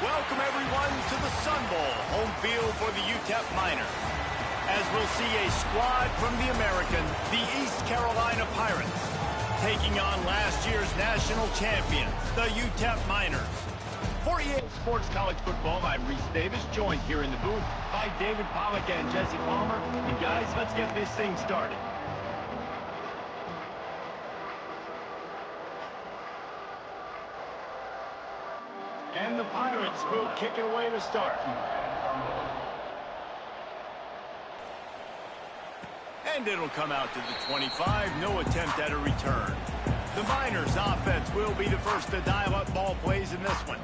Welcome everyone to the Sun Bowl, home field for the Utep Miners. As we'll see a squad from the American, the East Carolina Pirates, taking on last year's national champions, the Utep Miners. For EA Sports College Football, I'm Reese Davis, joined here in the booth by David Pollack and Jesse Palmer. And guys, let's get this thing started. And the Pirates will kick it away to start. And it'll come out to the 25, no attempt at a return. The Miners' offense will be the first to dial up ball plays in this one.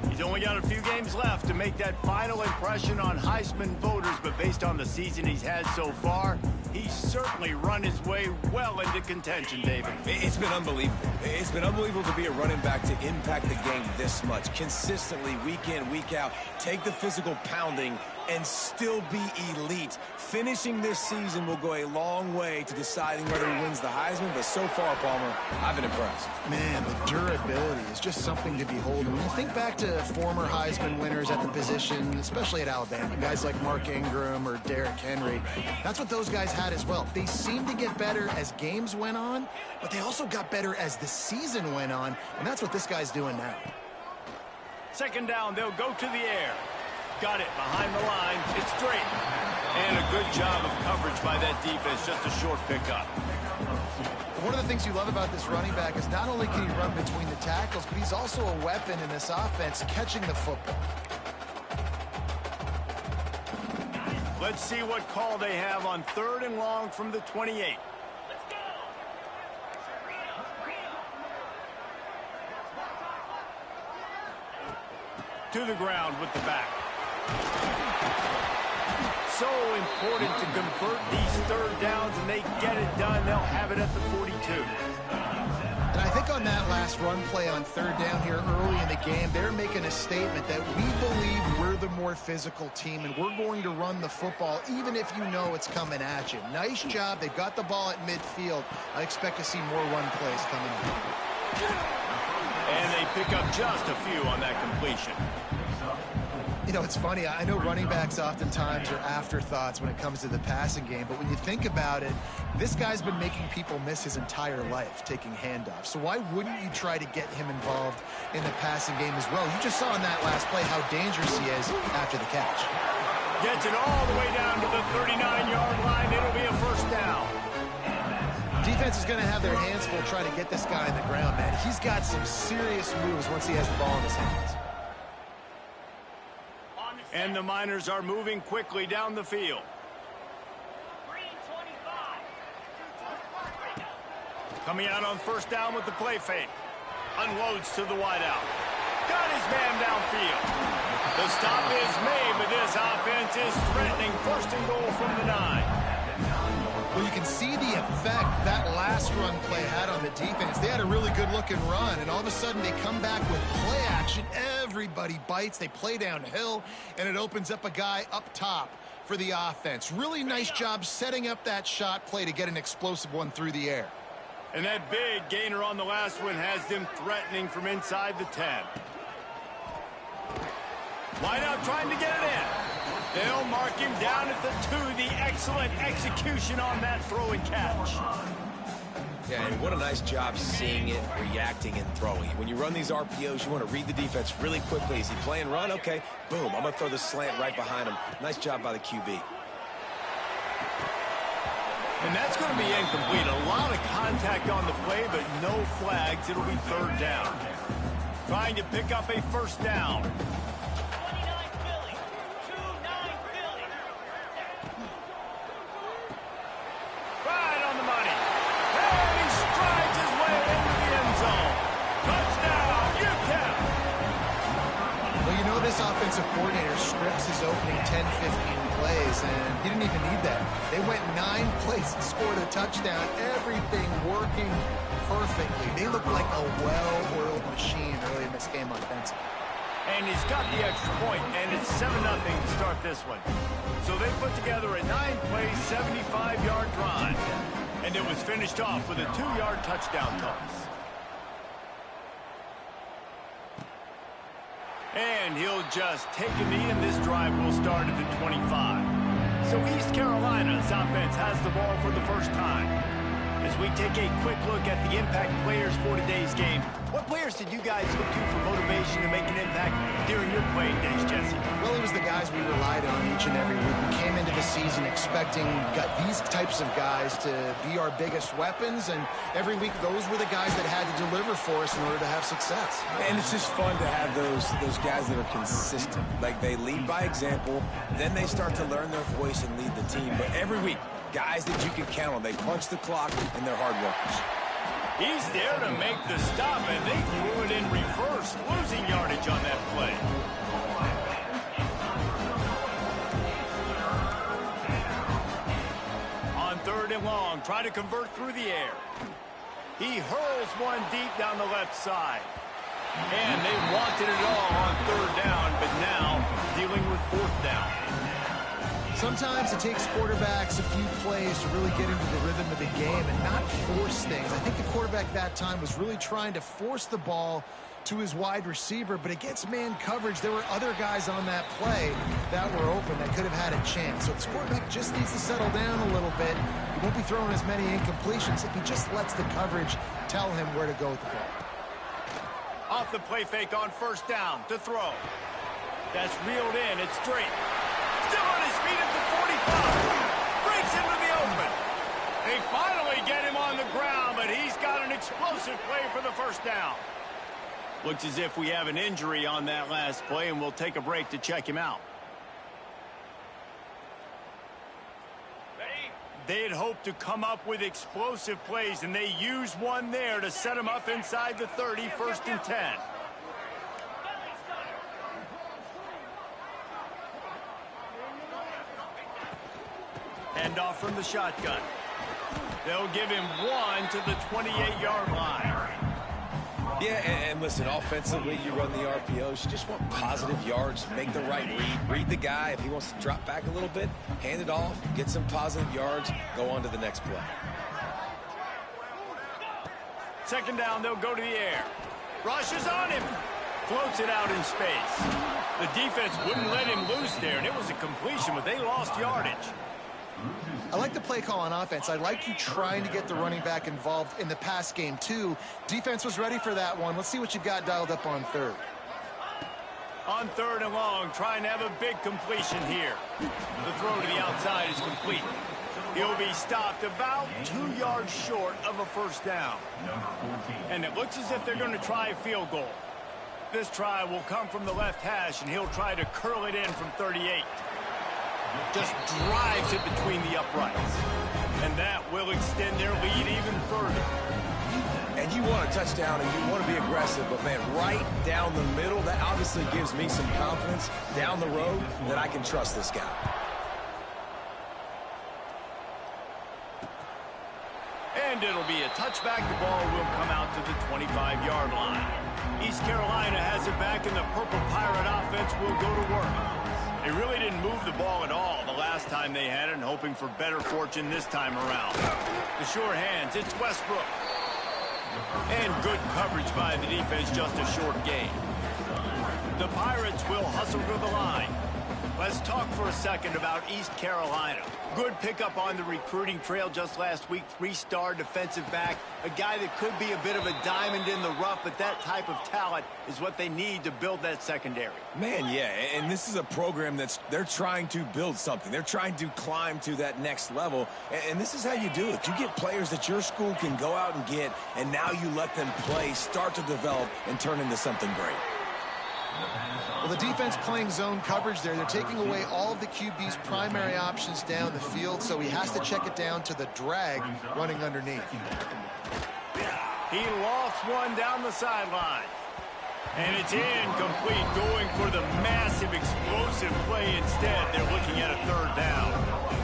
He's only got a few games left to make that final impression on Heisman voters, but based on the season he's had so far, he's certainly run his way well into contention, David. It's been unbelievable. It's been unbelievable to be a running back to impact the game this much. Consistently, week in, week out, take the physical pounding and still be elite. Finishing this season will go a long way to deciding whether he wins the Heisman, but so far, Palmer, I've been impressed. Man, the durability is just something to behold. When you think back to former Heisman winners at the position, especially at Alabama, guys like Mark Ingram or Derrick Henry, that's what those guys had as well. They seemed to get better as games went on, but they also got better as the season went on, and that's what this guy's doing now. Second down, they'll go to the air. Got it behind the line. It's straight. And a good job of coverage by that defense. Just a short pickup. One of the things you love about this running back is not only can he run between the tackles, but he's also a weapon in this offense catching the football. Let's see what call they have on 3rd and long from the 28. To the ground with the back. So important to convert these 3rd downs, and they get it done. They'll have it at the 42. And I think on that last run play on 3rd down here early in the game, they're making a statement that we believe we're the more physical team, and we're going to run the football even if you know it's coming at you. Nice job. They've got the ball at midfield. I expect to see more run plays coming up. And they pick up just a few on that completion. You know, it's funny. I know running backs oftentimes are afterthoughts when it comes to the passing game, but when you think about it, this guy's been making people miss his entire life taking handoffs. So why wouldn't you try to get him involved in the passing game as well? You just saw in that last play how dangerous he is after the catch. Gets it all the way down to the 39-yard line. It'll be a first down. Defense is going to have their hands full trying to get this guy in the ground, man. He's got some serious moves once he has the ball in his hands. And the Miners are moving quickly down the field. Coming out on 1st down with the play fake. Unloads to the wideout. Got his man downfield. The stop is made, but this offense is threatening 1st and goal from the 9. Well, you can see the effect that last run play had on the defense. They had a really good-looking run, and all of a sudden they come back with play action. Everybody bites. They play downhill, and it opens up a guy up top for the offense. Really nice job setting up that shot play to get an explosive one through the air. And that big gainer on the last one has them threatening from inside the 10. Wideout trying to get it in. They'll mark him down at the 2. The excellent execution on that throw and catch. Yeah, and what a nice job seeing it, reacting, and throwing. When you run these RPOs, you want to read the defense really quickly. Is he playing run? Okay, boom. I'm going to throw the slant right behind him. Nice job by the QB. And that's going to be incomplete. A lot of contact on the play, but no flags. It'll be 3rd down. Trying to pick up a 1st down. This offensive coordinator scripts his opening 10, 15 plays, and he didn't even need that. They went 9 plays and scored a touchdown. Everything working perfectly. They look like a well-oiled machine early in this game offensively. And he's got the extra point, and it's 7-0 to start this one. So they put together a 9-play, 75-yard drive. And it was finished off with a 2-yard touchdown toss. And he'll just take a knee, and this drive will start at the 25. So East Carolina's offense has the ball for the first time. As we take a quick look at the impact players for today's game, what players did you guys look to for motivation to make an impact during your playing days, Jesse? Well, it was the guys we relied on each and every week. We came into the season expecting these types of guys to be our biggest weapons, and every week those were the guys that had to deliver for us in order to have success. And it's just fun to have those guys that are consistent. Like, they lead by example, then they start to learn their voice and lead the team. But every week, guys that you can count on, they punch the clock, and they're hard workers. He's there to make the stop, and they threw it in reverse, losing yardage on that play. On 3rd and long, trying to convert through the air. He hurls one deep down the left side. And they wanted it all on 3rd down, but now dealing with 4th down. Sometimes it takes quarterbacks a few plays to really get into the rhythm of the game and not force things. I think the quarterback that time was really trying to force the ball to his wide receiver, but against man coverage, there were other guys on that play that were open that could have had a chance. So this quarterback just needs to settle down a little bit. He won't be throwing as many incompletions if he just lets the coverage tell him where to go with the ball. Off the play fake on 1st down to throw. That's reeled in. It's straight. Still on his feet at the 45. Breaks into the open. They finally get him on the ground, but he's got an explosive play for the 1st down. Looks as if we have an injury on that last play, and we'll take a break to check him out. They'd hoped to come up with explosive plays, and they used one there to set him up inside the 30, 1st and 10. Handoff from the shotgun. They'll give him one to the 28-yard line. Yeah, and listen, offensively, you run the RPOs. You just want positive yards, make the right read the guy. If he wants to drop back a little bit, hand it off, get some positive yards, go on to the next play. 2nd down, they'll go to the air. Rush is on him. Floats it out in space. The defense wouldn't let him loose there, and it was a completion, but they lost yardage. I like the play call on offense. I like you trying to get the running back involved in the pass game, too. Defense was ready for that one. Let's see what you've got dialed up on 3rd. On 3rd and long, trying to have a big completion here. The throw to the outside is complete. He'll be stopped about 2 yards short of a 1st down. And it looks as if they're going to try a field goal. This try will come from the left hash, and he'll try to curl it in from 38. Just drives it between the uprights. And that will extend their lead even further. And you want a touchdown and you want to be aggressive, but man, right down the middle, that obviously gives me some confidence down the road that I can trust this guy. And it'll be a touchback. The ball will come out to the 25-yard line. East Carolina has it back, and the Purple Pirate offense will go to work. They really didn't move the ball at all the last time they had it, and hoping for better fortune this time around. The sure hands, it's Westbrook. And good coverage by the defense, just a short gain. The Pirates will hustle to the line. Let's talk for a second about East Carolina. Good pickup on the recruiting trail just last week. 3-star defensive back. A guy that could be a bit of a diamond in the rough, but that type of talent is what they need to build that secondary. Man, yeah, and this is a program they're trying to build something. They're trying to climb to that next level, and this is how you do it. You get players that your school can go out and get, and now you let them play, start to develop, and turn into something great. Well, the defense playing zone coverage there. They're taking away all of the QB's primary options down the field, so he has to check it down to the drag running underneath. He lofts one down the sideline. And it's incomplete, going for the massive explosive play instead. They're looking at a 3rd down.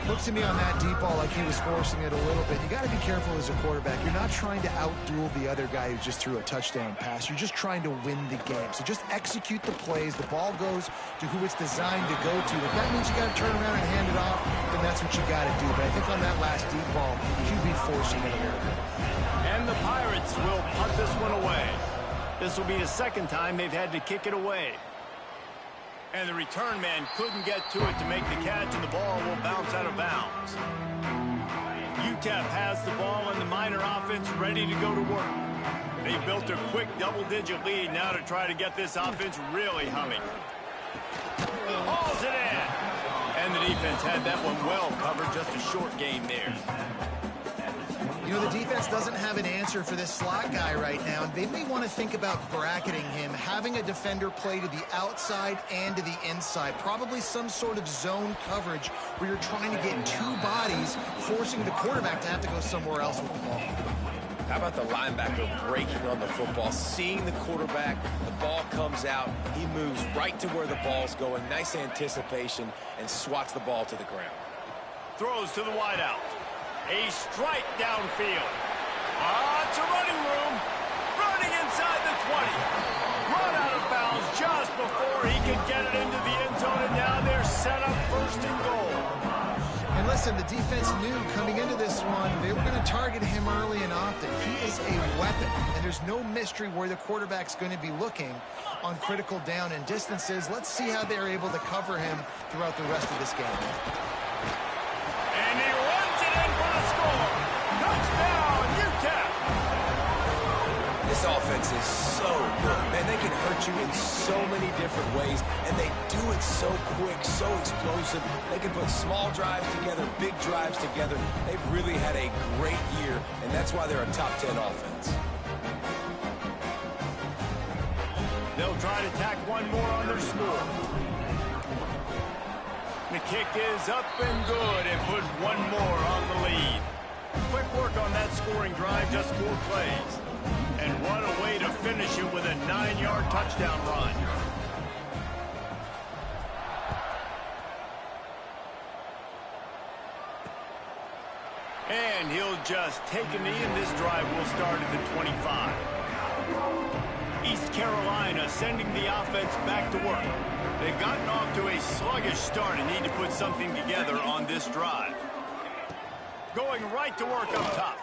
Looks to me on that deep ball like he was forcing it a little bit. You got to be careful as a quarterback. You're not trying to outduel the other guy who just threw a touchdown pass. You're just trying to win the game. So just execute the plays. The ball goes to who it's designed to go to. If that means you got to turn around and hand it off, then that's what you got to do. But I think on that last deep ball, QB forcing it a little bit. And the Pirates will punt this one away. This will be the second time they've had to kick it away. And the return man couldn't get to it to make the catch, and the ball will bounce out of bounds. Utep has the ball, and the Miner offense ready to go to work. They built a quick double-digit lead now to try to get this offense really humming. Hauls it in. And the defense had that one well covered, just a short game there. You know, the defense doesn't have an answer for this slot guy right now, and they may want to think about bracketing him, having a defender play to the outside and to the inside. Probably some sort of zone coverage where you're trying to get two bodies, forcing the quarterback to have to go somewhere else with the ball. How about the linebacker breaking on the football, seeing the quarterback, the ball comes out, he moves right to where the ball's going, nice anticipation, and swats the ball to the ground. Throws to the wideout. A strike downfield. It's a running room. Running inside the 20. Run out of bounds just before he could get it into the end zone, and now they're set up first and goal. And listen, the defense knew coming into this one, they were going to target him early and often. He is a weapon, and there's no mystery where the quarterback's going to be looking on critical down and distances. Let's see how they're able to cover him throughout the rest of this game. And he runs it in for the score. Touchdown, Utep. This offense is so good. Man, they can hurt you in so many different ways, and they do it so quick, so explosive. They can put small drives together, big drives together. They've really had a great year, and that's why they're a top 10 offense. They'll try to tack one more on their score. The kick is up and good, and put one more on the lead. Quick work on that scoring drive, just 4 plays. And what a way to finish it with a 9-yard touchdown run. And he'll just take a knee, and this drive will start at the 25. East Carolina sending the offense back to work. They've gotten off to a sluggish start and need to put something together on this drive. Going right to work up top.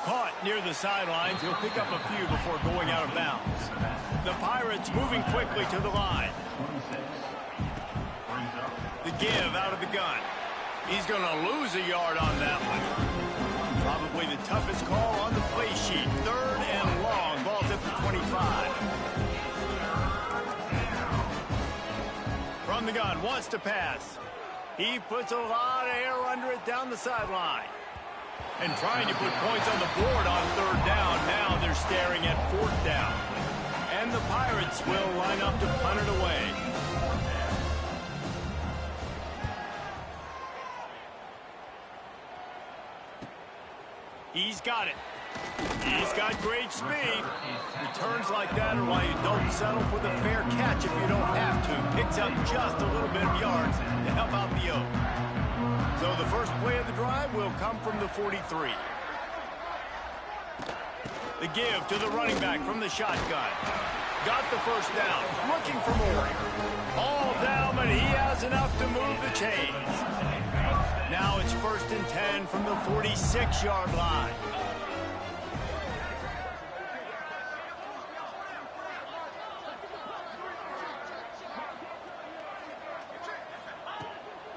Caught near the sidelines. He'll pick up a few before going out of bounds. The Pirates moving quickly to the line. The give out of the gun. He's going to lose a yard on that one. Probably the toughest call on the play sheet. 3rd and long. Ball's at the 25. From the gun, wants to pass. He puts a lot of air under it down the sideline. And trying to put points on the board on 3rd down. Now they're staring at 4th down. And the Pirates will line up to punt it away. He's got it. He's got great speed. Returns like that are why you don't settle for the fair catch if you don't have to. Picks up just a little bit of yards to help out the Oak. So the first play of the drive will come from the 43. The give to the running back from the shotgun. Got the first down. Looking for more. All down, but he has enough to move the chains. Now it's 1st and 10 from the 46-yard line.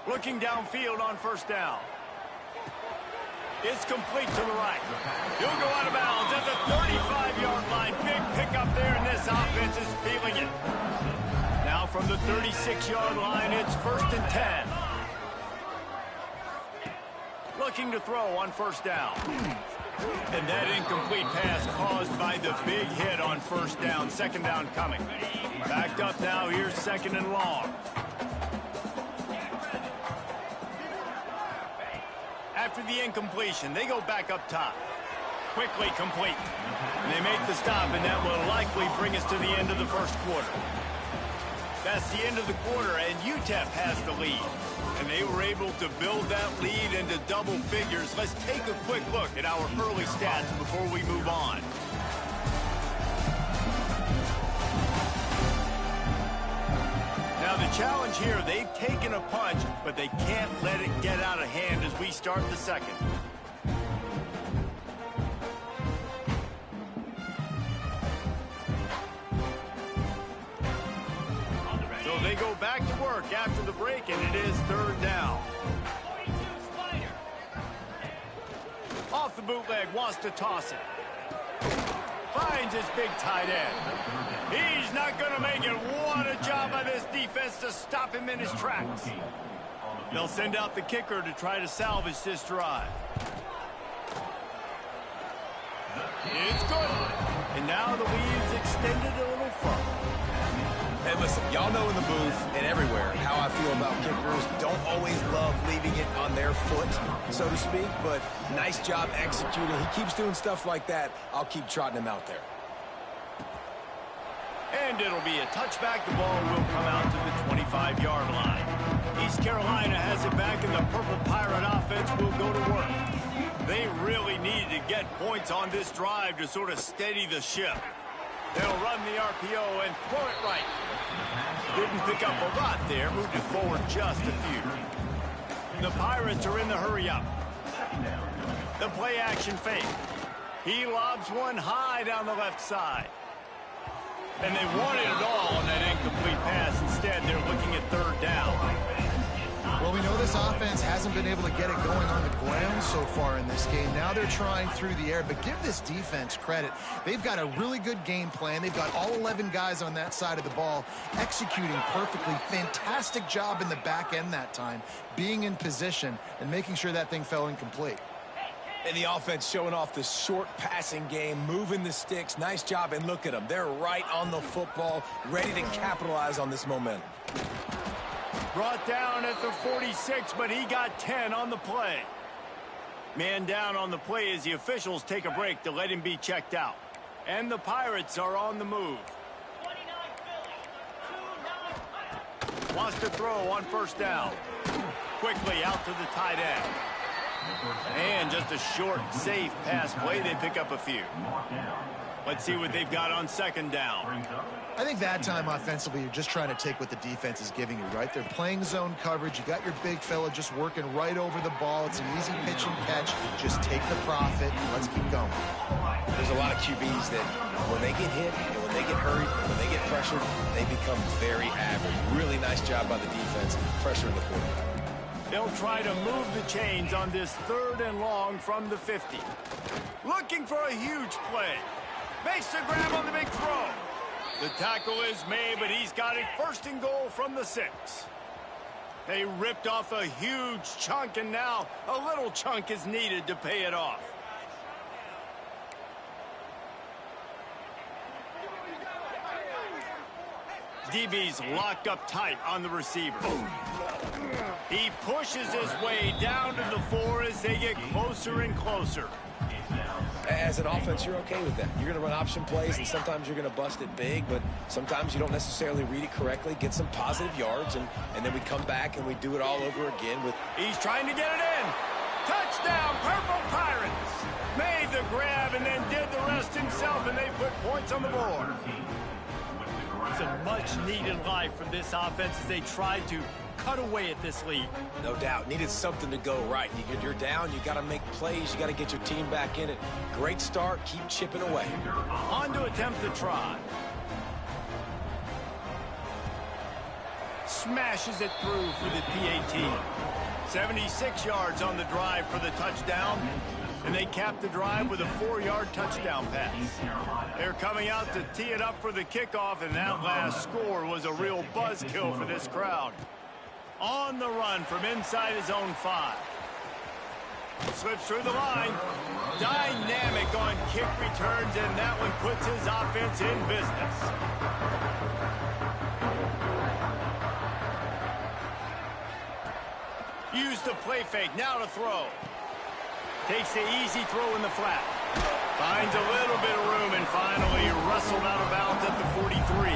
Looking downfield on 1st down. It's complete to the right. He'll go out of bounds at the 35-yard line. Big pickup there, and this offense is feeling it. Now from the 36-yard line, it's 1st and 10. Looking to throw on 1st down. And that incomplete pass caused by the big hit on 1st down. 2nd down coming. Backed up now, here's 2nd and long. After the incompletion, they go back up top. Quickly complete. And they make the stop, and that will likely bring us to the end of the 1st quarter. That's the end of the quarter, and Utep has the lead. And they were able to build that lead into double figures. Let's take a quick look at our early stats before we move on. Now the challenge here, they've taken a punch, but they can't let it get out of hand as we start the 2nd. They go back to work after the break, and it is third down. Off the bootleg, wants to toss it. Finds his big tight end. He's not going to make it. What a job by this defense to stop him in his tracks. They'll send out the kicker to try to salvage this drive. It's good. And now the lead's extended a little further. And listen, y'all know in the booth and everywhere how I feel about kickers. Don't always love leaving it on their foot, so to speak, but nice job executing. He keeps doing stuff like that. I'll keep trotting him out there. And it'll be a touchback. The ball will come out to the 25-yard line. East Carolina has it back, and the Purple Pirate offense will go to work. They really needed to get points on this drive to sort of steady the ship. They'll run the RPO and throw it right. Didn't pick up a lot there, moved it forward just a few. The Pirates are in the hurry-up. The play-action fake. He lobs one high down the left side. And they wanted it all on that incomplete pass. Instead, they're looking at third down. Well, we know this offense hasn't been able to get it going on the ground so far in this game. Now they're trying through the air, but give this defense credit. They've got a really good game plan. They've got all 11 guys on that side of the ball executing perfectly. Fantastic job in the back end that time, being in position and making sure that thing fell incomplete. And the offense showing off the short passing game, moving the sticks. Nice job, and look at them. They're right on the football, ready to capitalize on this momentum. Brought down at the 46, but he got 10 on the play. Man down on the play as the officials take a break to let him be checked out. And the Pirates are on the move. Wants to throw on first down. Quickly out to the tight end. And just a short, safe pass play. They pick up a few. Let's see what they've got on second down. I think that time offensively, you're just trying to take what the defense is giving you, right? They're playing zone coverage. You got your big fella just working right over the ball. It's an easy pitch and catch. Just take the profit and let's keep going. There's a lot of QBs that when they get hit and when they get hurried, when they get pressured, they become very average. Really nice job by the defense, pressuring the quarterback. They'll try to move the chains on this third and long from the 50. Looking for a huge play. Makes the grab on the big throw. The tackle is made, but he's got it first and goal from the 6. They ripped off a huge chunk, and now a little chunk is needed to pay it off. DB's locked up tight on the receiver. He pushes his way down to the 4 as they get closer and closer. As an offense, you're okay with that. You're going to run option plays, and sometimes you're going to bust it big, but sometimes you don't necessarily read it correctly, get some positive yards, and then we come back and we do it all over again. With He's trying to get it in. Touchdown, Purple Pirates. Made the grab and then did the rest himself, and they put points on the board. It's a much-needed life from this offense as they tried to cut away at this lead. No doubt. Needed something to go right. You're down. You got to make plays. You got to get your team back in it. Great start. Keep chipping away. On to attempt the try. Smashes it through for the PAT. 76 yards on the drive for the touchdown. And they cap the drive with a 4-yard touchdown pass. They're coming out to tee it up for the kickoff, and that last score was a real buzzkill for this crowd. On the run from inside his own 5. Slips through the line. Dynamic on kick returns, and that one puts his offense in business. Use the play fake, now to throw. Takes the easy throw in the flat. Finds a little bit of room and finally wrestled out of bounds at the 43.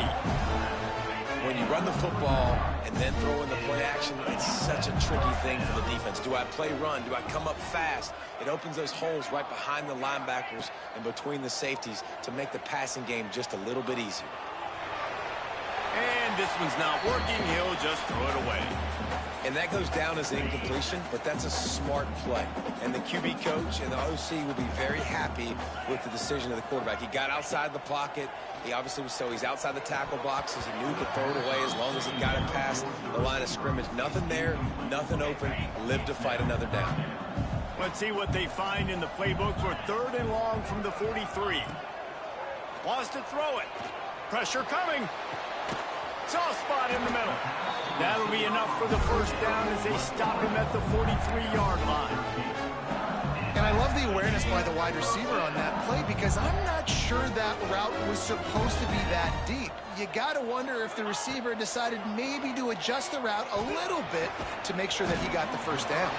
When you run the football and then throw in the play action, it's such a tricky thing for the defense. Do I play run? Do I come up fast? It opens those holes right behind the linebackers and between the safeties to make the passing game just a little bit easier. And this one's not working. He'll just throw it away. And that goes down as an incompletion, but that's a smart play. And the QB coach and the OC will be very happy with the decision of the quarterback. He got outside the pocket. He obviously was he's outside the tackle boxes. He knew he could throw it away as long as he got it past the line of scrimmage. Nothing there, nothing open. Live to fight another down. Let's see what they find in the playbook for 3rd and long from the 43. Wants to throw it. Pressure coming. Soft spot in the middle. That'll be enough for the first down as they stop him at the 43-yard line. And I love the awareness by the wide receiver on that play because I'm not sure that route was supposed to be that deep. You got to wonder if the receiver decided maybe to adjust the route a little bit to make sure that he got the first down.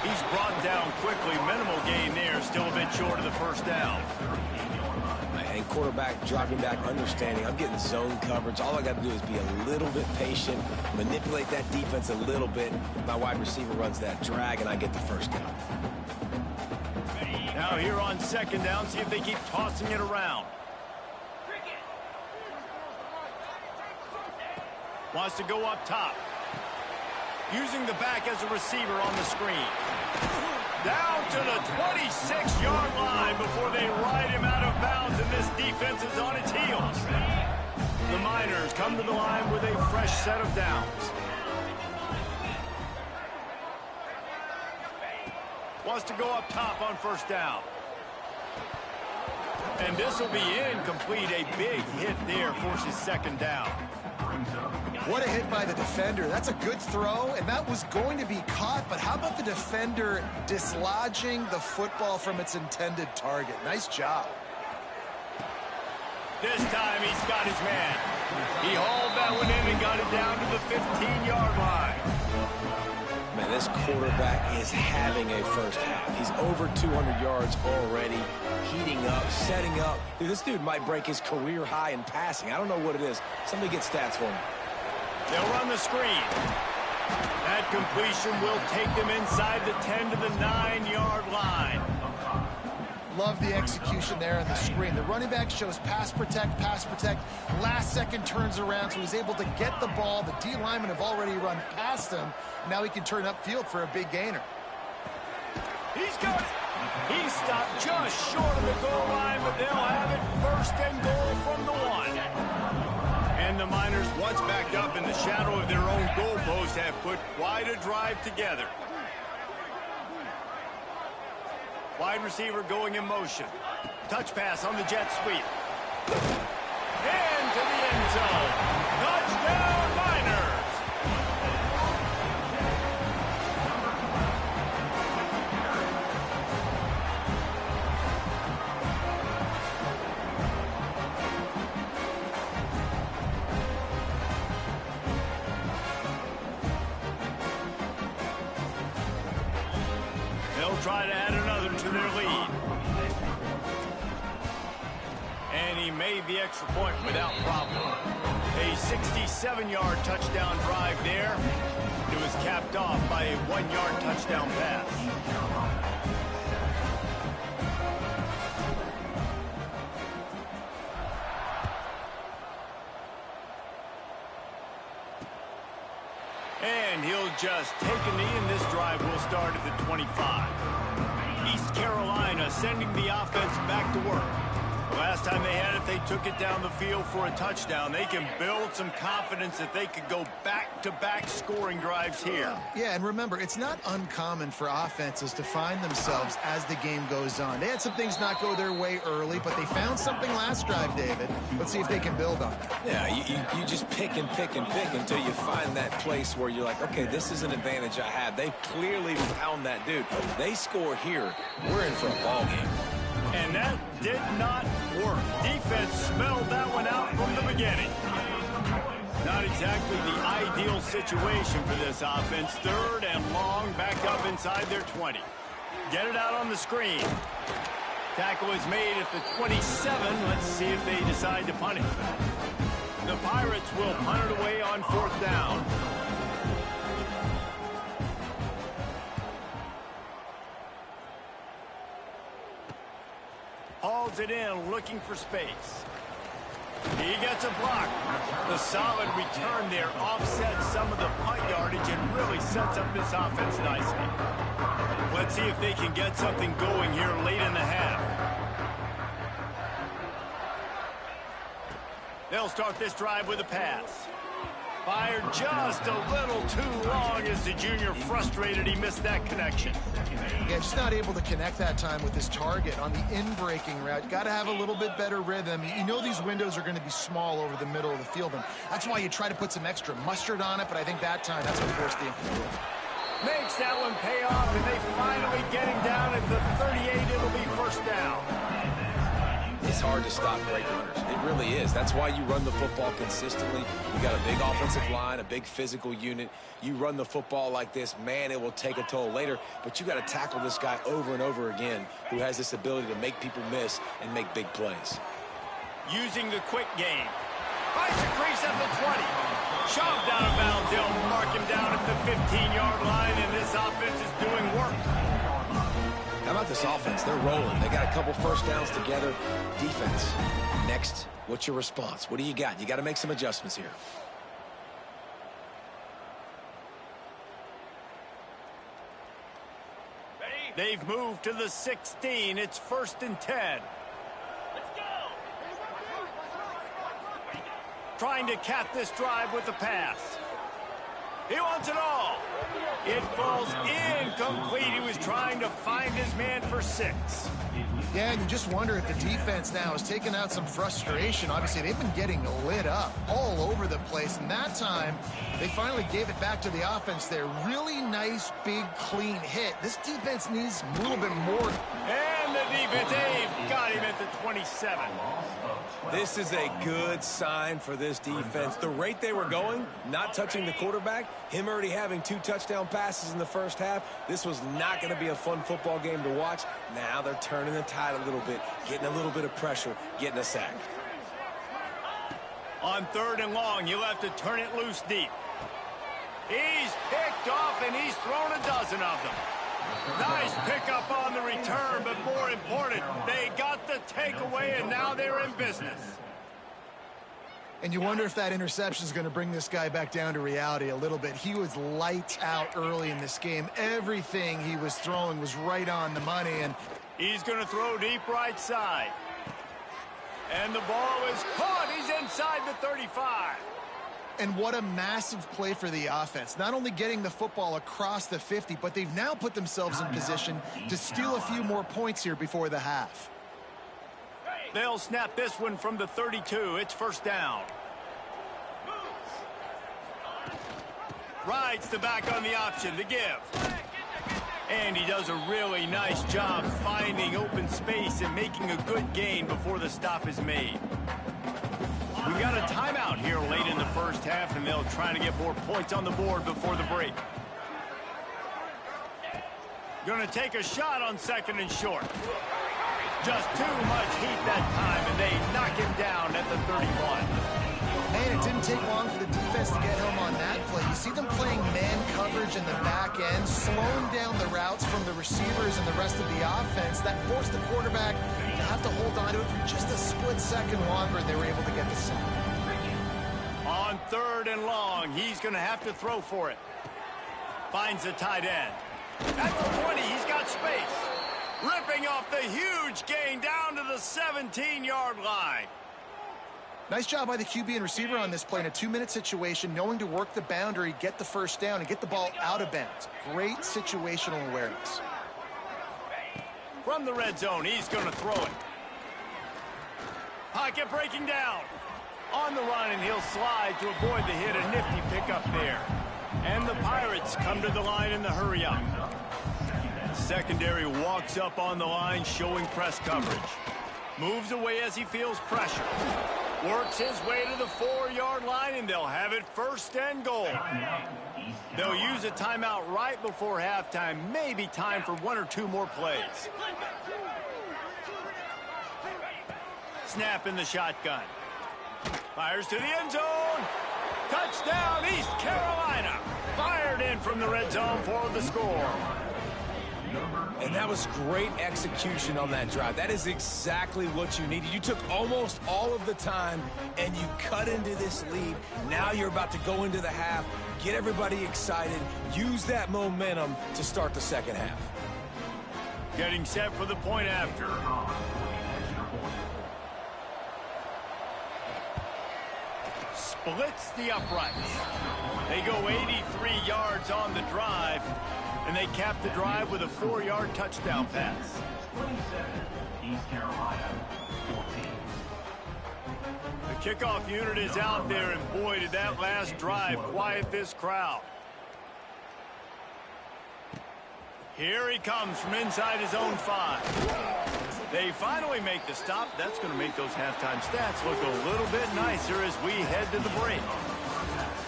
He's brought down quickly. Minimal gain there. Still a bit short of the first down. And quarterback dropping back, understanding I'm getting zone coverage. All I got to do is be a little bit patient, manipulate that defense a little bit. My wide receiver runs that drag, and I get the first down. Now here on 2nd down, see if they keep tossing it around. Wants to go up top. Using the back as a receiver on the screen. Down to the 26-yard line before they ride him out of bounds, and this defense is on its heels. The Miners come to the line with a fresh set of downs. Wants to go up top on 1st down. And this will be incomplete. A big hit there forces 2nd down. What a hit by the defender. That's a good throw, and that was going to be caught, but how about the defender dislodging the football from its intended target? Nice job. This time he's got his man. He hauled that one in and got it down to the 15-yard line. Man, this quarterback is having a first half. He's over 200 yards already, heating up, setting up. Dude, this dude might break his career high in passing. I don't know what it is. Somebody get stats for me. They'll run the screen. That completion will take them inside the 10 to the 9-yard line. Love the execution there on the screen. The running back shows pass protect, last second turns around, so he's able to get the ball. The D linemen have already run past him. Now he can turn upfield for a big gainer. He's got it. He stopped just short of the goal line, but they'll have it 1st and goal from the 1. And the Miners, once backed up in the shadow of their own goalpost, have put quite a drive together. Wide receiver going in motion. Touch pass on the jet sweep. Into the end zone. Touchdown, Miners! They'll try to add another to their lead. And he made the extra point without problem. A 67-yard touchdown drive there. It was capped off by a 1-yard touchdown pass. And he'll just take a knee, and this drive will start at the 25. East Carolina sending the offense back to work. Last time they had it, they took it down the field for a touchdown. They can build some confidence that they could go back-to-back scoring drives here. Yeah, and remember, it's not uncommon for offenses to find themselves as the game goes on. They had some things not go their way early, but they found something last drive, David. Let's see if they can build on it. Yeah, you just pick and pick and pick until you find that place where you're like, okay, this is an advantage I have. They clearly found that dude. They score here, we're in for a ball game. And that did not work. Defense smelled that one out from the beginning. Not exactly the ideal situation for this offense. 3rd and long, back up inside their 20. Get it out on the screen. Tackle is made at the 27. Let's see if they decide to punt it. The Pirates will punt it away on 4th down. Hauls it in, looking for space. He He gets a block. The solid return there offsets some of the punt yardage and really sets up this offense nicely. Let's see if they can get something going here late in the half. They'll start this drive with a pass. Fired just a little too long as the junior frustrated he missed that connection. Yeah, just not able to connect that time with his target on the in-breaking route. Got to have a little bit better rhythm. You know these windows are going to be small over the middle of the field, and that's why you try to put some extra mustard on it, but I think that time that's what forced the incompletion. Makes that one pay off, and they finally get him down at the 38. It'll be first down. It's hard to stop great runners. It really is. That's why you run the football consistently. You got a big offensive line, a big physical unit. You run the football like this, man, it will take a toll later. But you got to tackle this guy over and over again who has this ability to make people miss and make big plays. Using the quick game. Finds a crease at the 20. Shoved out of bounds. They'll mark him down at the 15-yard line, and this offense is doing work. How about this offense? They're rolling. They got a couple first downs together. Defense. Next, what's your response? What do you got? You got to make some adjustments here. They've moved to the 16. It's 1st and 10. Trying to cap this drive with the pass. He wants it all. It falls incomplete. He was trying to find his man for 6. Yeah, and you just wonder if the defense now has taken out some frustration. Obviously, they've been getting lit up all over the place, and that time they finally gave it back to the offense there. Really nice, big, clean hit. This defense needs a little bit more. And the defense, they've got him at the 27. This is a good sign for this defense. The rate they were going, not touching the quarterback, him already having 2 touchdown passes in the first half, this was not going to be a fun football game to watch. Now they're turning the tide a little bit, getting a little bit of pressure, getting a sack. On 3rd and long, you'll have to turn it loose deep. He's picked off, and he's thrown a dozen of them. Nice pickup on the return, but more important, they got the takeaway, and now they're in business. And you wonder if that interception is going to bring this guy back down to reality a little bit. He was lights out early in this game. Everything he was throwing was right on the money, and he's going to throw deep right side. And the ball is caught. He's inside the 35. And what a massive play for the offense. Not only getting the football across the 50, but they've now put themselves in position to steal a few more points here before the half. They'll snap this one from the 32. It's 1st down. Rides the back on the option, the give. And he does a really nice job finding open space and making a good gain before the stop is made. We've got a timeout here late in the first half, and they'll try to get more points on the board before the break. Going to take a shot on 2nd and short. Just too much heat that time, and they knock him down at the 31. Man, it didn't take long for the defense to get home on that play. You see them playing man coverage in the back end, slowing down the routes from the receivers and the rest of the offense. That forced the quarterback to have to hold on to it for just a split second longer, and they were able to get the sack. On 3rd and long, he's going to have to throw for it. Finds the tight end. At the 20, he's got space. Ripping off the huge gain down to the 17-yard line. Nice job by the QB and receiver on this play in a 2-minute situation, knowing to work the boundary, get the first down, and get the ball out of bounds. Great situational awareness. From the red zone, he's going to throw it. Pocket breaking down. On the run, and he'll slide to avoid the hit. A nifty pickup there. And the Pirates come to the line in the hurry-up. Secondary walks up on the line, showing press coverage. Moves away as he feels pressure. Works his way to the 4-yard line, and they'll have it 1st and goal. They'll use a timeout right before halftime. Maybe time for 1 or 2 more plays. Snap in the shotgun. Fires to the end zone. Touchdown, East Carolina. Fired in from the red zone for the score. And that was great execution on that drive. That is exactly what you needed. You took almost all of the time, and you cut into this lead. Now you're about to go into the half, get everybody excited, use that momentum to start the second half. Getting set for the point after. Splits the uprights. They go 83 yards on the drive, and they cap the drive with a 4-yard touchdown pass. 27, East Carolina, 14. The kickoff unit is out there, and boy, did that last drive quiet this crowd. Here he comes from inside his own 5. They finally make the stop. That's going to make those halftime stats look a little bit nicer as we head to the break.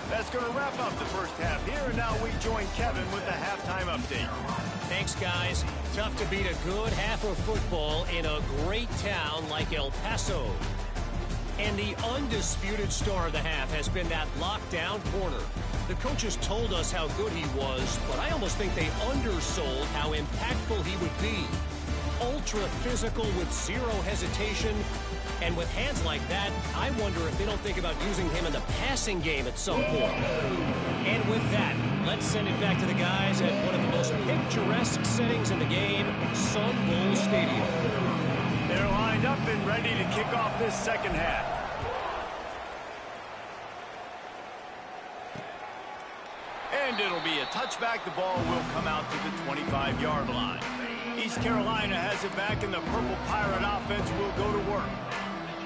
That's going to wrap up the first half here, and now we join Kevin with the halftime update. Thanks, guys. Tough to beat a good half of football in a great town like El Paso. And the undisputed star of the half has been that lockdown corner. The coaches told us how good he was, but I almost think they undersold how impactful he would be. Ultra physical with zero hesitation. And with hands like that, I wonder if they don't think about using him in the passing game at some point. And with that, let's send it back to the guys at one of the most picturesque settings in the game, Sun Bowl Stadium. They're lined up and ready to kick off this second half. And it'll be a touchback. The ball will come out to the 25-yard line. East Carolina has it back, and the Purple Pirate offense will go to work.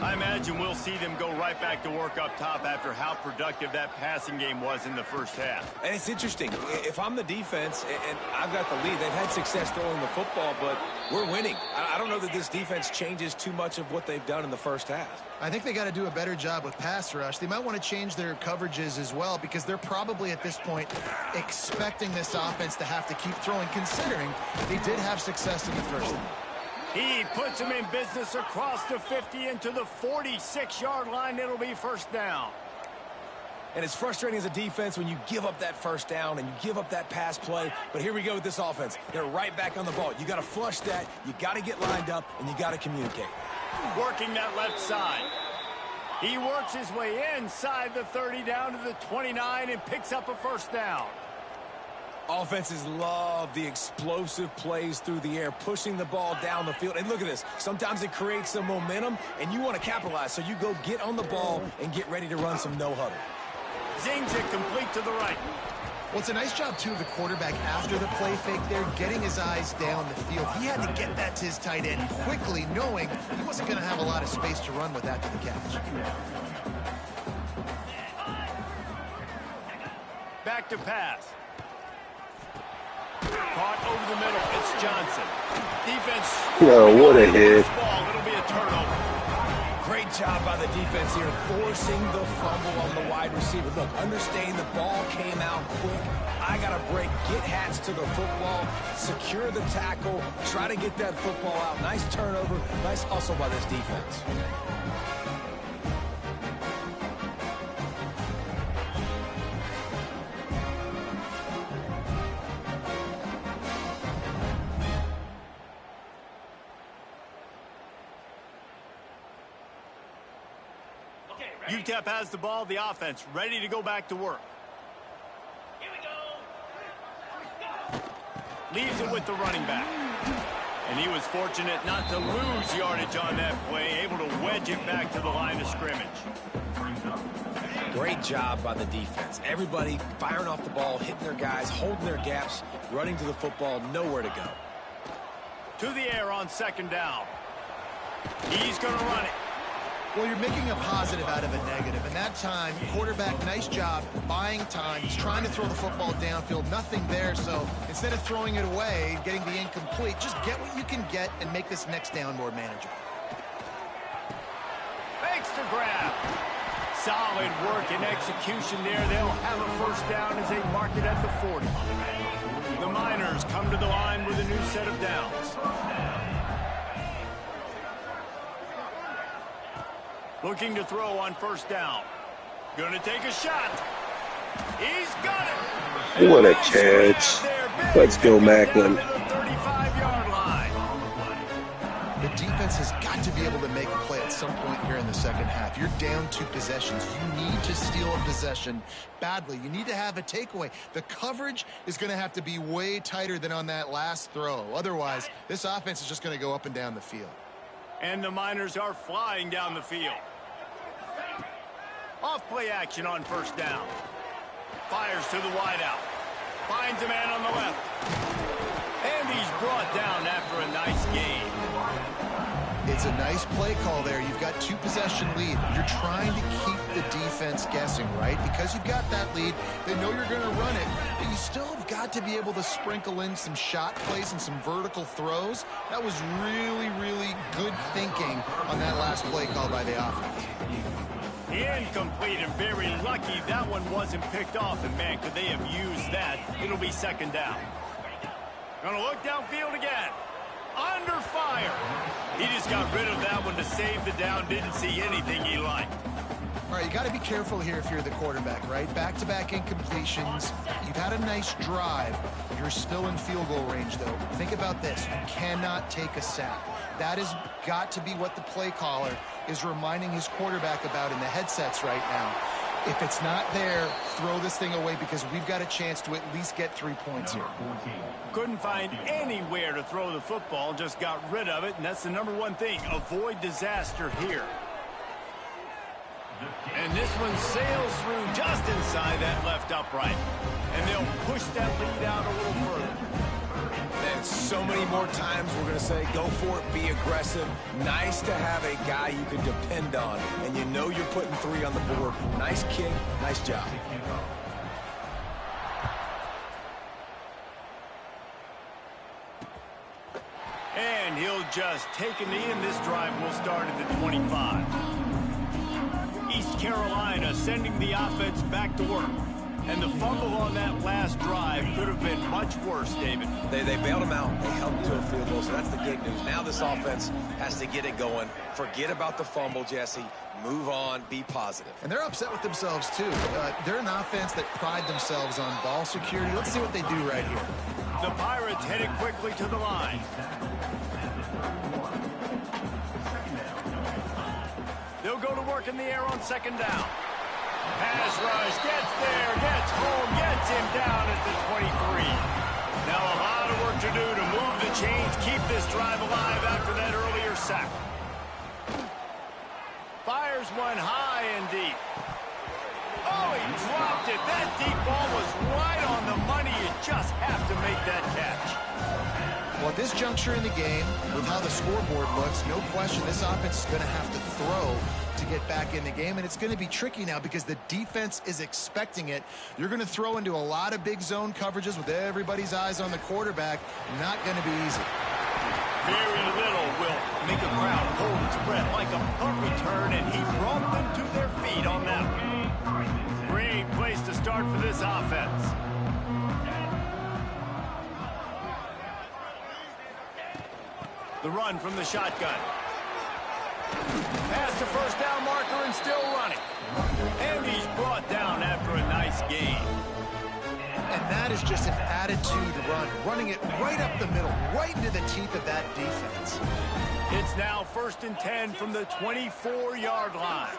I imagine we'll see them go right back to work up top after how productive that passing game was in the first half. And it's interesting. If I'm the defense and I've got the lead, they've had success throwing the football, but we're winning. I don't know that this defense changes too much of what they've done in the first half. I think they got to do a better job with pass rush. They might want to change their coverages as well, because they're probably at this point expecting this offense to have to keep throwing, considering they did have success in the first half. He puts him in business across the 50 into the 46-yard line. It'll be first down. And it's frustrating as a defense when you give up that first down and you give up that pass play. But here we go with this offense. They're right back on the ball. You got to flush that. You got to get lined up, and you got to communicate. Working that left side. He works his way inside the 30 down to the 29 and picks up a first down. Offenses love the explosive plays through the air, pushing the ball down the field. And look at this. Sometimes it creates some momentum, and you want to capitalize. So you go get on the ball and get ready to run some no-huddle. Zings it complete to the right. Well, it's a nice job, too, of the quarterback after the play fake there, getting his eyes down the field. He had to get that to his tight end quickly, knowing he wasn't going to have a lot of space to run with after the catch. Back to pass. Caught over the middle. It's Johnson. Defense. What a hit. It'll be a turnover. Great job by the defense here, forcing the fumble on the wide receiver. Look, understand the ball came out quick. I got to break, get hats to the football, secure the tackle, try to get that football out. Nice turnover, nice hustle by this defense. Utep has the ball, the offense ready to go back to work. Here we go. Leaves it with the running back. And he was fortunate not to lose yardage on that play, able to wedge it back to the line of scrimmage. Great job by the defense. Everybody firing off the ball, hitting their guys, holding their gaps, running to the football, nowhere to go. To the air on second down. He's going to run it. Well, you're making a positive out of a negative. And that time, quarterback, nice job, buying time. He's trying to throw the football downfield. Nothing there, so instead of throwing it away, getting the incomplete, just get what you can get and make this next down more manageable. Thanks to grab. Solid work and execution there. They'll have a first down as they mark it at the 40. The Miners come to the line with a new set of downs. Looking to throw on first down. Going to take a shot. He's got it. What a catch. Let's go, Macklin. 35-yard defense has got to be able to make a play at some point here in the second half. You're down 2 possessions. You need to steal a possession badly. You need to have a takeaway. The coverage is going to have to be way tighter than on that last throw. Otherwise, this offense is just going to go up and down the field. And the Miners are flying down the field. Off play action on first down. Fires to the wideout. Finds a man on the left. And he's brought down after a nice gain. It's a nice play call there. You've got 2 possession lead. You're trying to keep the defense guessing, right? Because you've got that lead, they know you're going to run it. But you still have got to be able to sprinkle in some shot plays and some vertical throws. That was really, really good thinking on that last play call by the offense. Incomplete, and very lucky that one wasn't picked off. And man, could they have used that? It'll be second down. Gonna look downfield again. Under fire. He just got rid of that one to save the down. Didn't see anything he liked. All right, you got to be careful here if you're the quarterback, right? Back-to-back incompletions. You've had a nice drive. You're still in field goal range, though. Think about this. You cannot take a sack. That has got to be what the play caller is reminding his quarterback about in the headsets right now. If it's not there, throw this thing away because we've got a chance to at least get 3 points here. Couldn't find anywhere to throw the football, just got rid of it, and that's the #1 thing. Avoid disaster here. And this one sails through just inside that left upright. And they'll push that lead out a little further. And so many more times we're going to say, go for it, be aggressive. Nice to have a guy you can depend on, and you know you're putting 3 on the board. Nice kick, nice job. And he'll just take a knee, and this drive will start at the 25. East Carolina sending the offense back to work. And the fumble on that last drive could have been much worse, David. They bailed him out. They held him to a field goal, so that's the good news. Now this offense has to get it going. Forget about the fumble, Jesse. Move on. Be positive. And they're upset with themselves, too. They're an offense that pride themselves on ball security. Let's see what they do right here. The Pirates headed quickly to the line. They'll go to work in the air on second down. Pass rush, gets there, gets home, gets him down at the 23. Now a lot of work to do to move the chains, keep this drive alive after that earlier sack. Fires one high and deep. Oh, he dropped it. That deep ball was right on the money. You just have to make that catch. Well, at this juncture in the game, with how the scoreboard looks, no question this offense is going to have to throw to get back in the game, and it's going to be tricky now because the defense is expecting it. You're going to throw into a lot of big zone coverages with everybody's eyes on the quarterback. Not going to be easy. Very little will make a crowd hold its breath like a punt return, and he brought them to their feet on that one. Great place to start for this offense. The run from the shotgun. Past the first down marker and still running. And he's brought down after a nice gain. And that is just an attitude run. Running it right up the middle, right into the teeth of that defense. It's now 1st and 10 from the 24-yard line.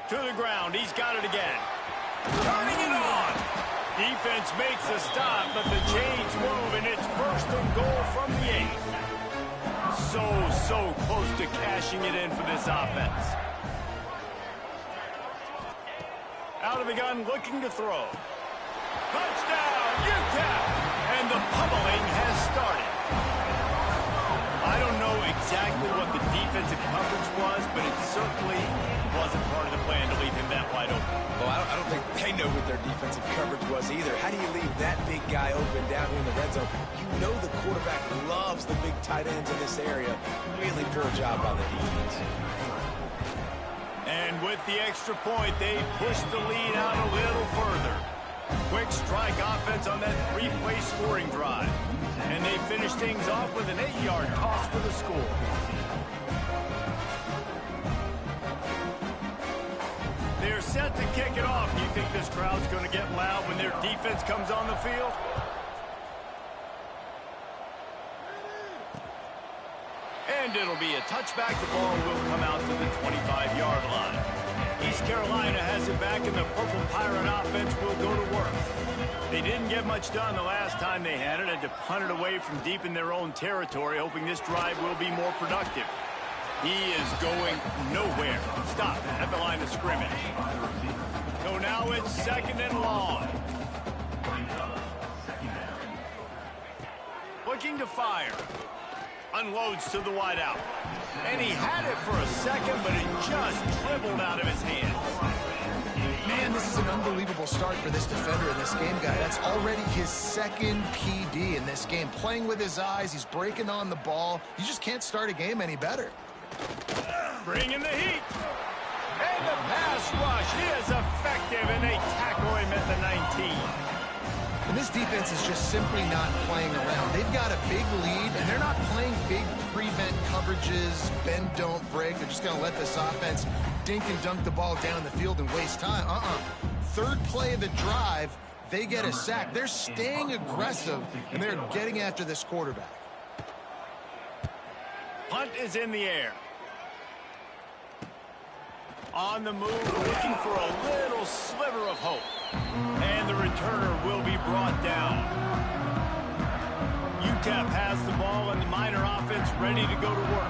To the ground. He's got it again. Turning it on. Defense makes a stop, but the chains move, and it's 1st and goal from the 8. So close to cashing it in for this offense. Out of the gun, looking to throw. Touchdown, Utep! And the pummeling has started. I don't know exactly what the defensive coverage was, but it certainly wasn't part of the plan to leave him that wide open. Well, I don't think they know what their defensive coverage was either. How do you leave that big guy open down here in the red zone? You know the quarterback loves the big tight ends in this area. Really poor job by the defense. And with the extra point, they push the lead out a little further. Quick strike offense on that 3-play scoring drive. And they finish things off with an 8-yard toss for the score. They're set to kick it off. Do you think this crowd's going to get loud when their defense comes on the field? And it'll be a touchback. The ball will come out to the 25-yard line. East Carolina has it back, and the Purple Pirate offense will go to work. They didn't get much done the last time they had it. Had to punt it away from deep in their own territory, hoping this drive will be more productive. He is going nowhere. Stop at the line of scrimmage. So now it's second and long. Looking to fire. Unloads to the wideout. And he had it for a second, but it just dribbled out of his hands. Man, this is an unbelievable start for this defender in this game, guy. That's already his second PD in this game. Playing with his eyes, he's breaking on the ball. You just can't start a game any better. Bringing the heat. And the pass rush is effective, and they tackle him at the 19. And this defense is just simply not playing around. They've got a big lead, and they're not playing big prevent coverages, bend, don't break. They're just going to let this offense dink and dunk the ball down the field and waste time. Third play of the drive, they get a sack. They're staying aggressive, and they're getting after this quarterback. Punt is in the air. On the move, looking for a little sliver of hope. And the returner will be brought down. Utep has the ball, and the Miner offense ready to go to work.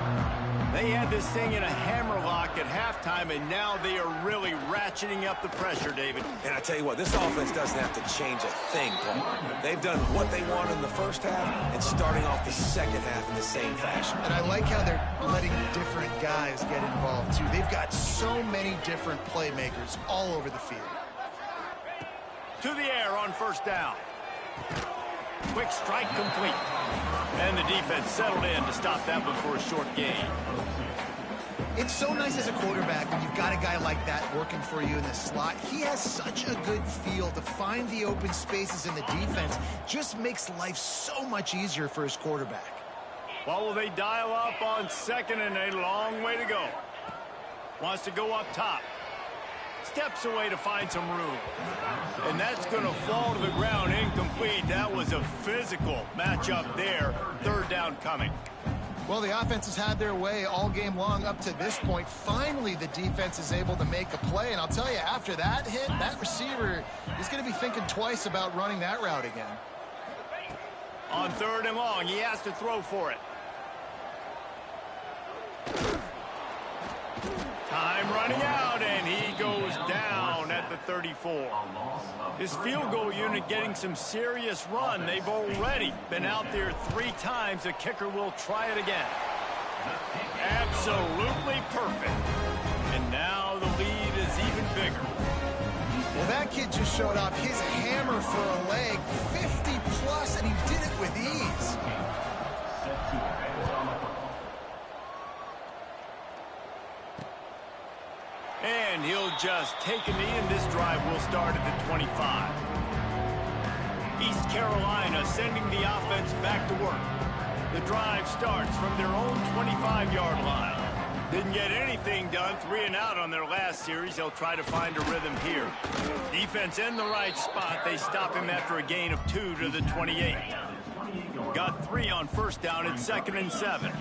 They had this thing in a hammerlock at halftime, and now they are really ratcheting up the pressure, David. And I tell you what, this offense doesn't have to change a thing, Paul. They've done what they wanted in the first half and starting off the second half in the same fashion. And I like how they're letting different guys get involved, too. They've got so many different playmakers all over the field. To the air on first down. Quick strike complete. And the defense settled in to stop that one for a short gain. It's so nice as a quarterback when you've got a guy like that working for you in the slot. He has such a good feel to find the open spaces in the defense. Just makes life so much easier for his quarterback. Well, will they dial up on second, and a long way to go. Wants to go up top. Steps away to find some room. And that's going to fall to the ground incomplete. That was a physical matchup there. Third down coming. Well, the offense has had their way all game long up to this point. Finally, the defense is able to make a play. And I'll tell you, after that hit, that receiver is going to be thinking twice about running that route again. On third and long, he has to throw for it. Time running out, and he goes down at the 34. His field goal unit getting some serious run. They've already been out there 3 times. The kicker will try it again. Absolutely perfect. And now the lead is even bigger. Well, that kid just showed off his hammer for a leg, 50-plus, and he did it with ease. And he'll just take a knee, and this drive will start at the 25. East Carolina sending the offense back to work. The drive starts from their own 25-yard line. Didn't get anything done, 3 and out on their last series. They'll try to find a rhythm here. Defense in the right spot. They stop him after a gain of 2 to the 28. Got 3 on first down at 2nd and 7.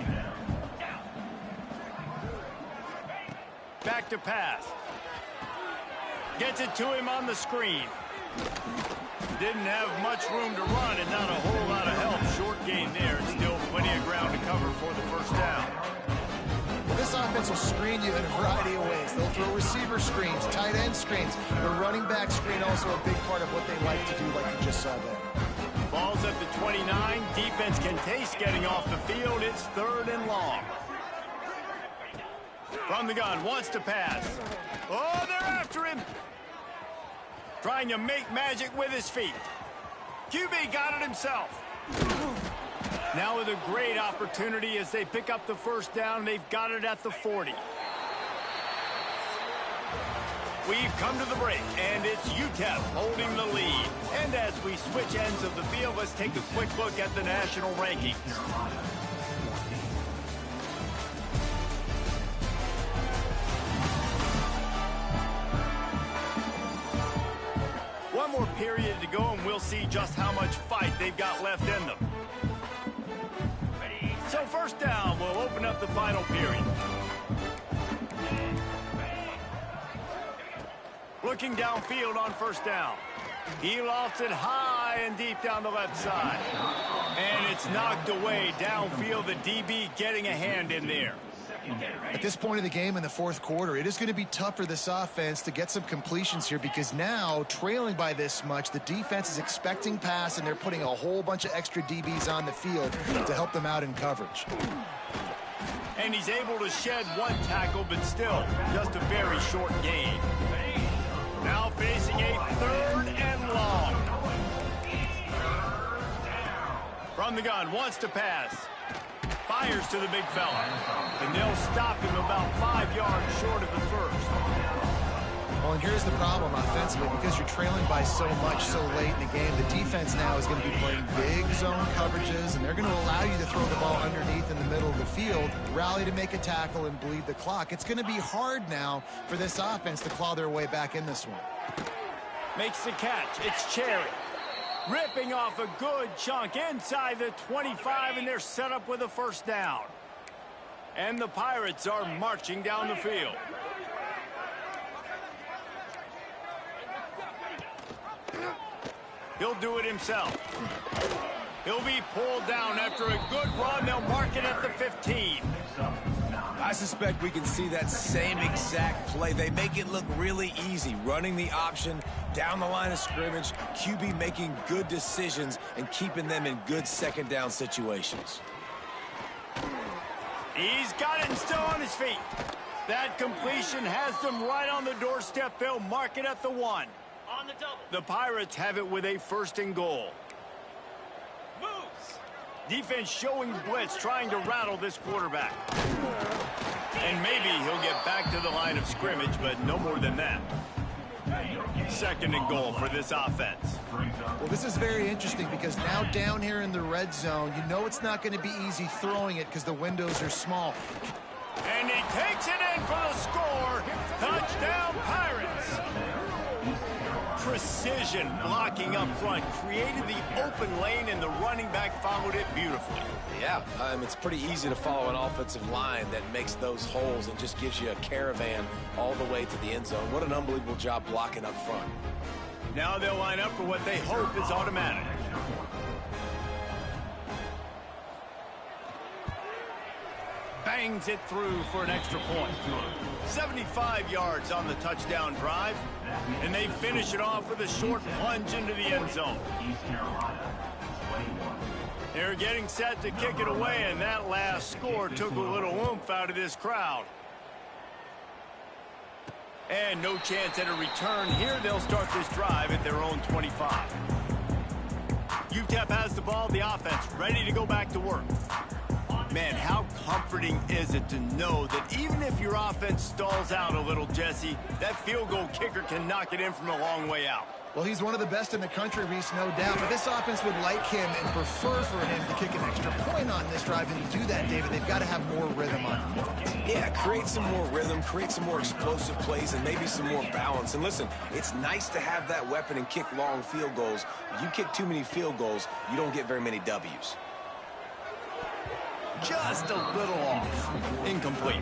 Back to pass. Gets it to him on the screen. Didn't have much room to run and not a whole lot of help. Short gain there, and still plenty of ground to cover for the first down. Well, this offense will screen you in a variety of ways. They'll throw receiver screens, tight end screens. The running back screen also a big part of what they like to do, like you just saw there. Ball's at the 29. Defense can taste getting off the field. It's 3rd and long. From the gun, wants to pass. Oh, they're after him. Trying to make magic with his feet. QB got it himself. Now with a great opportunity as they pick up the first down. They've got it at the 40. We've come to the break, and it's Utep holding the lead. And as we switch ends of the field, let's take a quick look at the national rankings. One more period to go, and we'll see just how much fight they've got left in them. So So first down will open up the final period. Looking downfield on first down. He lofts it high and deep down the left side. And it's knocked away downfield. The DB getting a hand in there. At this point of the game in the fourth quarter, it is going to be tough for this offense to get some completions here because now, trailing by this much, the defense is expecting pass and they're putting a whole bunch of extra DBs on the field to help them out in coverage. And he's able to shed one tackle, but still just a very short gain. Now facing a 3rd and long. From the gun, wants to pass. Fires to the big fella. And they'll stop him about 5 yards short of the first. Well, and here's the problem offensively. Because you're trailing by so much so late in the game, the defense now is going to be playing big zone coverages, and they're going to allow you to throw the ball underneath in the middle of the field, rally to make a tackle, and bleed the clock. It's going to be hard now for this offense to claw their way back in this one. Makes the catch. It's Cherry. Ripping off a good chunk inside the 25, and they're set up with a first down. And the Pirates are marching down the field. He'll do it himself. He'll be pulled down after a good run. They'll mark it at the 15. I suspect we can see that same exact play. They make it look really easy, running the option down the line of scrimmage, QB making good decisions and keeping them in good second down situations. He's got it and still on his feet. That completion has them right on the doorstep. They'll mark it at the 1. On the double. The Pirates have it with a 1st and goal. Moves. Defense showing blitz, trying to rattle this quarterback. And maybe he'll get back to the line of scrimmage, but no more than that. 2nd and goal for this offense. Well, this is very interesting because now down here in the red zone, you know it's not going to be easy throwing it because the windows are small. And he takes it in for the score. Touchdown, Pirates. Precision blocking up front created the open lane, and the running back followed it beautifully. Yeah, it's pretty easy to follow an offensive line that makes those holes and just gives you a caravan all the way to the end zone. What an unbelievable job blocking up front. Now they'll line up for what they hope is automatic. Bangs it through for an extra point. 75 yards on the touchdown drive, and they finish it off with a short plunge into the end zone. They're getting set to kick it away, and that last score took a little oomph out of this crowd. And no chance at a return here. They'll start this drive at their own 25. Utep has the ball, the offense ready to go back to work. Man, how comforting is it to know that even if your offense stalls out a little, Jesse, that field goal kicker can knock it in from a long way out. Well, he's one of the best in the country, Reese, no doubt. But this offense would like him and prefer for him to kick an extra point on this drive. And to do that, David, they've got to have more rhythm on defense. Yeah, create some more rhythm, create some more explosive plays, and maybe some more balance. And listen, it's nice to have that weapon and kick long field goals. If you kick too many field goals, you don't get very many W's. Just a little off. Incomplete.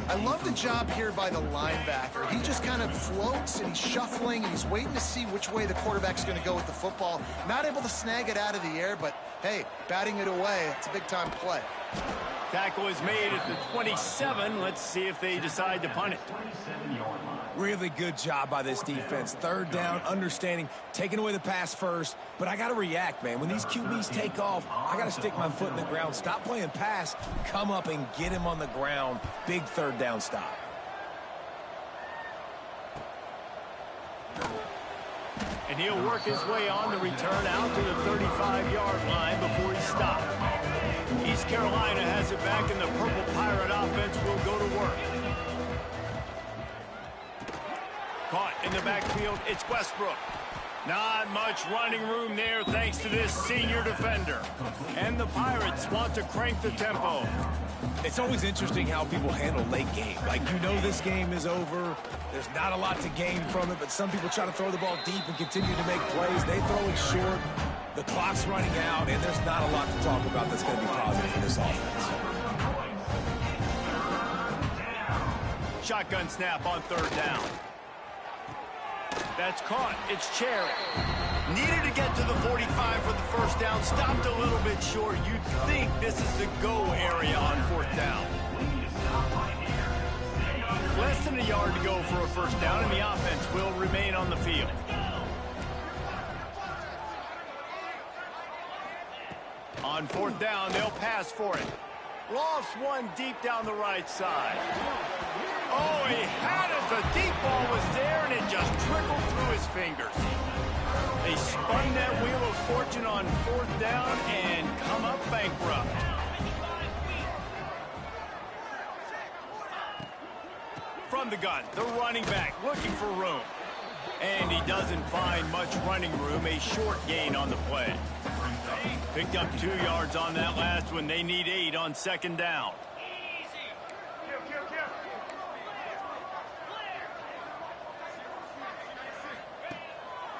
I love the job here by the linebacker. He just kind of floats and he's shuffling and he's waiting to see which way the quarterback's going to go with the football. Not able to snag it out of the air, but hey, batting it away, it's a big-time play. Tackle is made at the 27. Let's see if they decide to punt it. Really good job by this defense. 3rd down, understanding, taking away the pass first. But I got to react, man. When these QBs take off, I got to stick my foot in the ground. Stop playing pass. Come up and get him on the ground. Big 3rd down stop. And he'll work his way on the return out to the 35-yard line before he stopped. East Carolina has it back, and the Purple Pirate offense will go to work. Caught in the backfield, it's Westbrook. Not much running room there thanks to this senior defender. And the Pirates want to crank the tempo. It's always interesting how people handle late game. Like, you know this game is over. There's not a lot to gain from it, but some people try to throw the ball deep and continue to make plays. They throw it short. The clock's running out, and there's not a lot to talk about that's going to be positive for this offense. Shotgun snap on third down. That's caught. It's Cherry. Needed to get to the 45 for the first down. Stopped a little bit short. You'd think this is the go area on fourth down. Less than a yard to go for a first down, and the offense will remain on the field. On fourth down, they'll pass for it. Lofts one deep down the right side. Oh, he had it. The deep ball was there, and it just trickled through his fingers. They spun that wheel of fortune on fourth down and come up bankrupt. From the gun, the running back looking for room. And he doesn't find much running room, a short gain on the play. Picked up 2 yards on that last one. They need 8 on second down.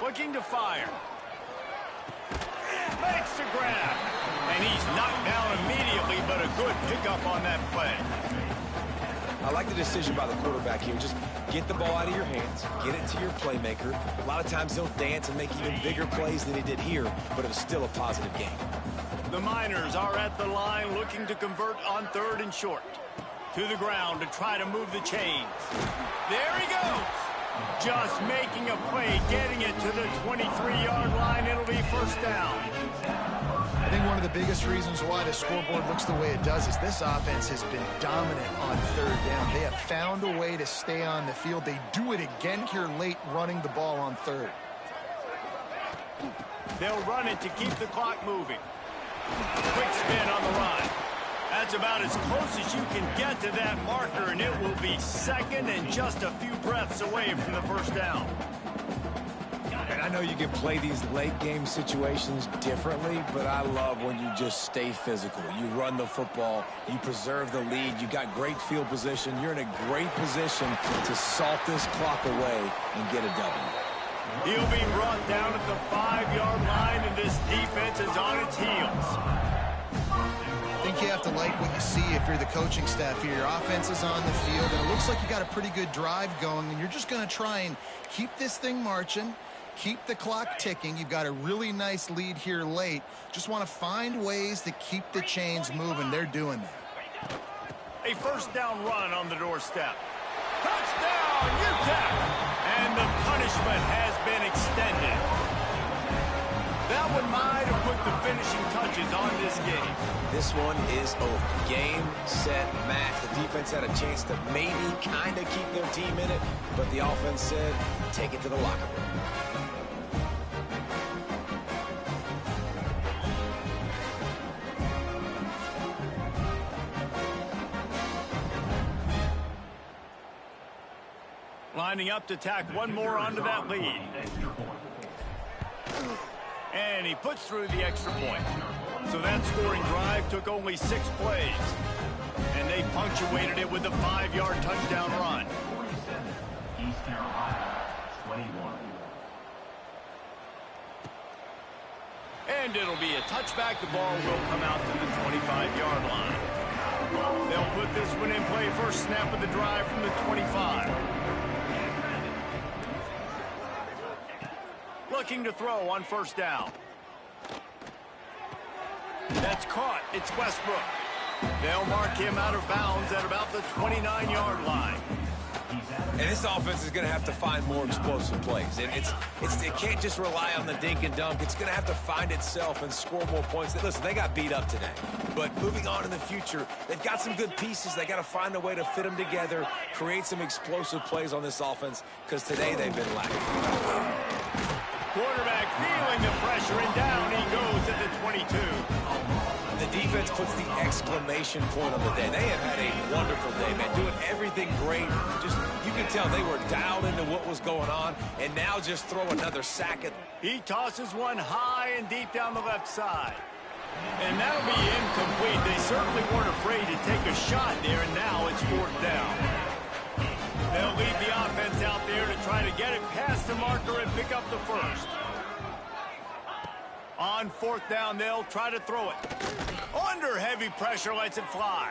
Looking to fire. Makes the grab. And he's knocked down immediately, but a good pickup on that play. I like the decision by the quarterback here. Just get the ball out of your hands, get it to your playmaker. A lot of times he'll dance and make even bigger plays than he did here, but it was still a positive game. The Miners are at the line looking to convert on third and short. To the ground to try to move the chains. There he goes. Just making a play, getting it to the 23-yard line. It'll be first down. I think one of the biggest reasons why the scoreboard looks the way it does is this offense has been dominant on third down. They have found a way to stay on the field. They do it again here late, running the ball on third. They'll run it to keep the clock moving. Quick spin on the run. That's about as close as you can get to that marker, and it will be second and just a few breaths away from the first down. And I know you can play these late game situations differently, but I love when you just stay physical. You run the football, you preserve the lead, you got great field position. You're in a great position to salt this clock away and get a W. He'll be brought down at the 5-yard line, and this defense is on its heels. I think you have to like what you see if you're the coaching staff here. Your offense is on the field, and it looks like you got a pretty good drive going, and you're just going to try and keep this thing marching, keep the clock ticking. You've got a really nice lead here late. Just want to find ways to keep the chains moving. They're doing that. A first down run on the doorstep. Touchdown, Utep! And the punishment has been extended. That one might have put the finishing touches on this game. This one is over. Game, set, match. The defense had a chance to maybe kind of keep their team in it, but the offense said, take it to the locker room. Lining up to tack one more onto that lead. And he puts through the extra point. So that scoring drive took only 6 plays. And they punctuated it with a 5-yard touchdown run. East Carolina, 21. And it'll be a touchback. The ball will come out to the 25-yard line. They'll put this one in play. First snap of the drive from the 25. Looking to throw on first down. That's caught. It's Westbrook. They'll mark him out of bounds at about the 29-yard line. And this offense is going to have to find more explosive plays. And it can't just rely on the dink and dunk. It's going to have to find itself and score more points. Listen, they got beat up today. But moving on in the future, they've got some good pieces. They got to find a way to fit them together, create some explosive plays on this offense, because today they've been lacking. Quarterback feeling the pressure, and down he goes at the 22. The defense puts the exclamation point on the day. They have had a wonderful day, man, doing everything great. Just, you can tell they were dialed into what was going on, and now just throw another sack at. He tosses one high and deep down the left side. And that'll be incomplete. They certainly weren't afraid to take a shot there, and now it's 4th down. They'll lead the offense out there to try to get it past the marker and pick up the first. On 4th down, they'll try to throw it. Under heavy pressure, lets it fly.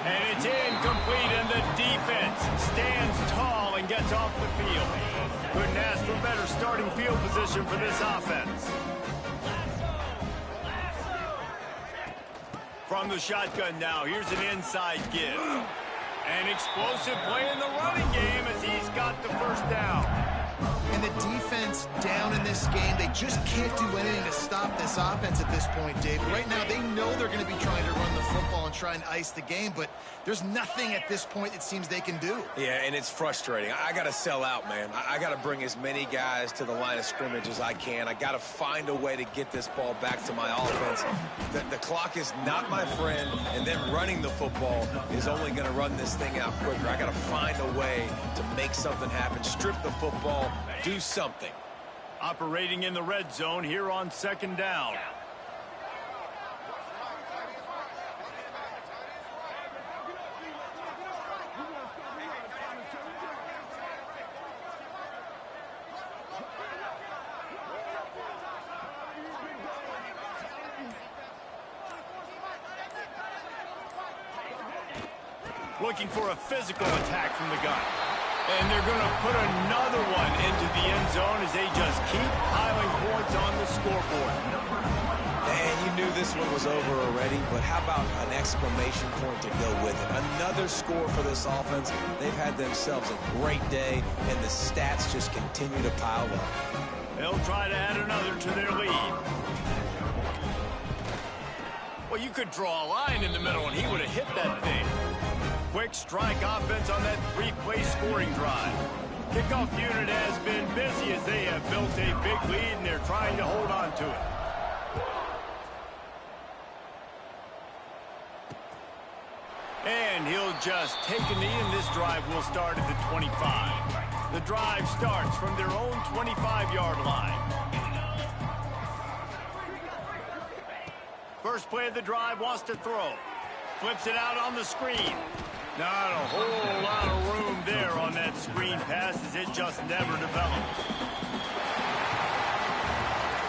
And it's incomplete, and the defense stands tall and gets off the field. Couldn't ask for better starting field position for this offense. From the shotgun now, here's an inside give. An explosive play in the running game as he's got the first down. And the defense down in this game, they just can't do anything to stop this offense at this point, Dave. Right now, they know they're going to be trying to run the football and try and ice the game, but there's nothing at this point it seems they can do. Yeah, and it's frustrating. I got to sell out, man. I got to bring as many guys to the line of scrimmage as I can. I got to find a way to get this ball back to my offense. The clock is not my friend, and then running the football is only going to run this thing out quicker. I got to find a way to make something happen, strip the football, do something. Operating in the red zone here on 2nd down. Looking for a physical attack from the gun. And they're going to put another one into the end zone as they just keep piling points on the scoreboard. And you knew this one was over already, but how about an exclamation point to go with it? Another score for this offense. They've had themselves a great day, and the stats just continue to pile up. They'll try to add another to their lead. Well, you could draw a line in the middle, and he would have hit that thing. Quick strike offense on that 3-play scoring drive. Kickoff unit has been busy as they have built a big lead, and they're trying to hold on to it. And he'll just take a knee, and this drive will start at the 25. The drive starts from their own 25-yard line. First play of the drive, wants to throw. Flips it out on the screen. Not a whole lot of room there on that screen pass as it just never developed.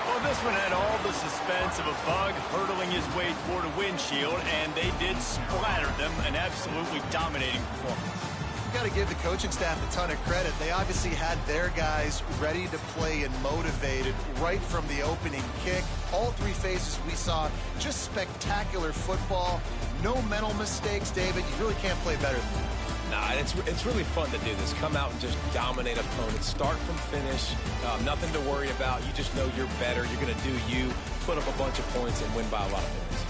Well, this one had all the suspense of a bug hurtling his way toward a windshield, and they did splatter them, an absolutely dominating performance. Got to give the coaching staff a ton of credit. They obviously had their guys ready to play and motivated right from the opening kick. All 3 phases we saw, just spectacular football. No mental mistakes, David. You really can't play better than that. Nah, it's really fun to do this. Come out and just dominate opponents. Start from finish. Nothing to worry about. You just know you're better. You're going to do you, put up a bunch of points, and win by a lot of points.